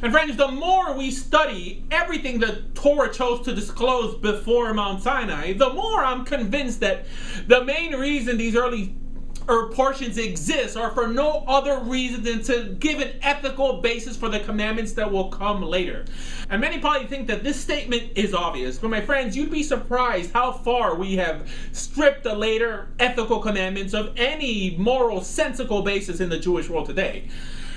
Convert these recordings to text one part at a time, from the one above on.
And friends, the more we study everything the Torah chose to disclose before Mount Sinai, the more I'm convinced that the main reason these early portions exist are for no other reason than to give an ethical basis for the commandments that will come later. And many probably think that this statement is obvious, but my friends, you'd be surprised how far we have stripped the later ethical commandments of any moral, sensical basis in the Jewish world today.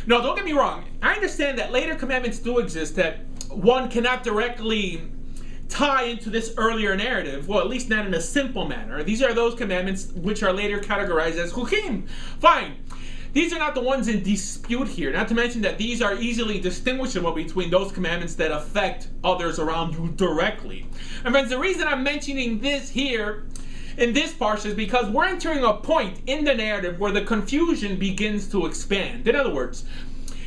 No, don't get me wrong. I understand that later commandments do exist that one cannot directly tie into this earlier narrative, well, at least not in a simple manner. These are those commandments which are later categorized as chukim. Fine. These are not the ones in dispute here, not to mention that these are easily distinguishable between those commandments that affect others around you directly. And friends, the reason I'm mentioning this here in this parsha is because we're entering a point in the narrative where the confusion begins to expand. In other words,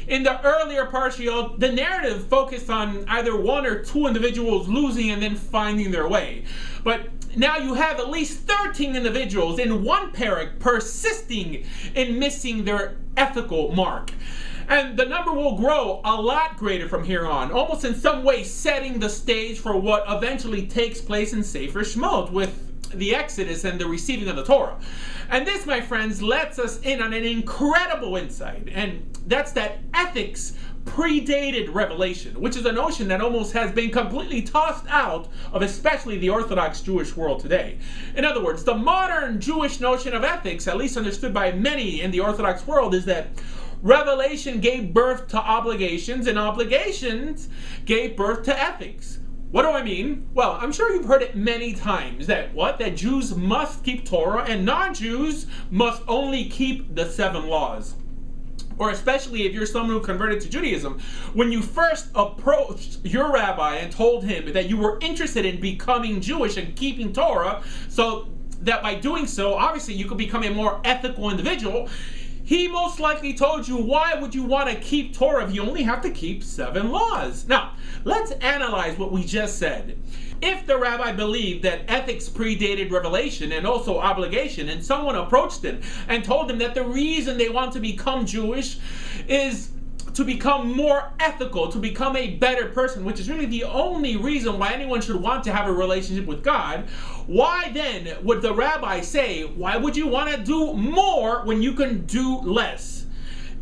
in the earlier parsha, the narrative focused on either one or two individuals losing and then finding their way. But now you have at least 13 individuals in one parak persisting in missing their ethical mark. And the number will grow a lot greater from here on, almost in some way setting the stage for what eventually takes place in Sefer Shemot with the Exodus and the receiving of the Torah. And this, my friends, lets us in on an incredible insight, and that's that ethics predated revelation, which is a notion that almost has been completely tossed out of especially the Orthodox Jewish world today. In other words, the modern Jewish notion of ethics, at least understood by many in the Orthodox world, is that revelation gave birth to obligations, and obligations gave birth to ethics. What do I mean? Well, I'm sure you've heard it many times that Jews must keep Torah and non-Jews must only keep the 7 laws. Or especially if you're someone who converted to Judaism, when you first approached your rabbi and told him that you were interested in becoming Jewish and keeping Torah, so that by doing so, obviously you could become a more ethical individual, he most likely told you, why would you want to keep Torah if you only have to keep 7 laws? Now, let's analyze what we just said. If the rabbi believed that ethics predated revelation and also obligation, and someone approached him and told him that the reason they want to become Jewish is to become more ethical, to become a better person, which is really the only reason why anyone should want to have a relationship with God, why then would the rabbi say, why would you want to do more when you can do less?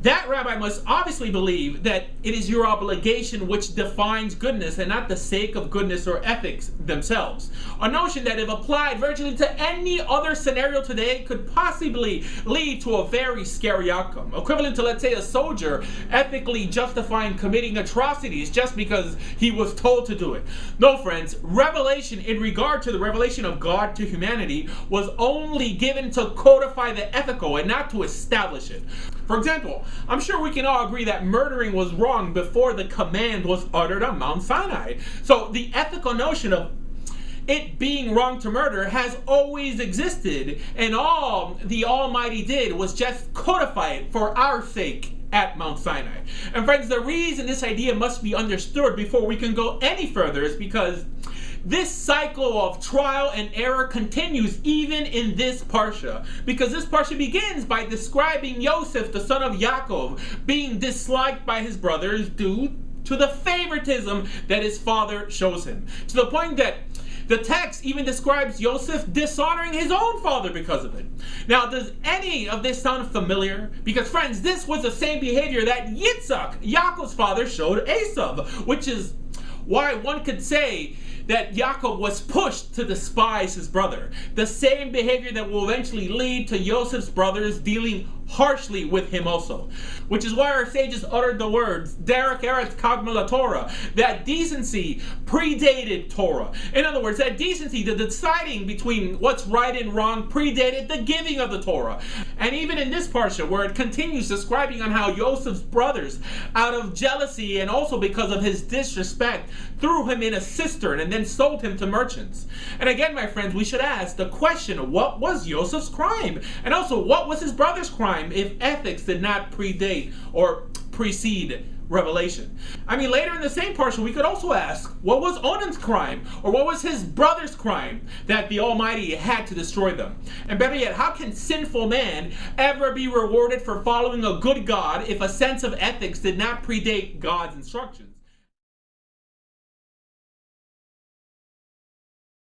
That rabbi must obviously believe that it is your obligation which defines goodness and not the sake of goodness or ethics themselves. A notion that if applied virtually to any other scenario today could possibly lead to a very scary outcome. Equivalent to, let's say, a soldier ethically justifying committing atrocities just because he was told to do it. No, friends, revelation in regard to the revelation of God to humanity was only given to codify the ethical and not to establish it. For example, I'm sure we can all agree that murdering was wrong before the command was uttered on Mount Sinai. So the ethical notion of it being wrong to murder has always existed, and all the Almighty did was just codify it for our sake at Mount Sinai. And friends, the reason this idea must be understood before we can go any further is because this cycle of trial and error continues even in this parsha, because this parsha begins by describing Yosef, the son of Yaakov, being disliked by his brothers due to the favoritism that his father shows him, to the point that the text even describes Yosef dishonoring his own father because of it. Now, does any of this sound familiar? Because, friends, this was the same behavior that Yitzhak, Yaakov's father, showed Esav, which is why one could say that Yaakov was pushed to despise his brother. The same behavior that will eventually lead to Joseph's brothers dealing harshly with him also. Which is why our sages uttered the words, Derek Eretz Kagmala Torah, that decency predated Torah. In other words, that decency, the deciding between what's right and wrong, predated the giving of the Torah. And even in this parsha, where it continues describing on how Joseph's brothers, out of jealousy and also because of his disrespect, threw him in a cistern and then sold him to merchants. And again, my friends, we should ask the question, what was Joseph's crime? And also, what was his brother's crime if ethics did not predate or precede revelation. I mean, later in the same portion, we could also ask, what was Onan's crime? Or what was his brother's crime that the Almighty had to destroy them? And better yet, how can sinful man ever be rewarded for following a good God if a sense of ethics did not predate God's instructions?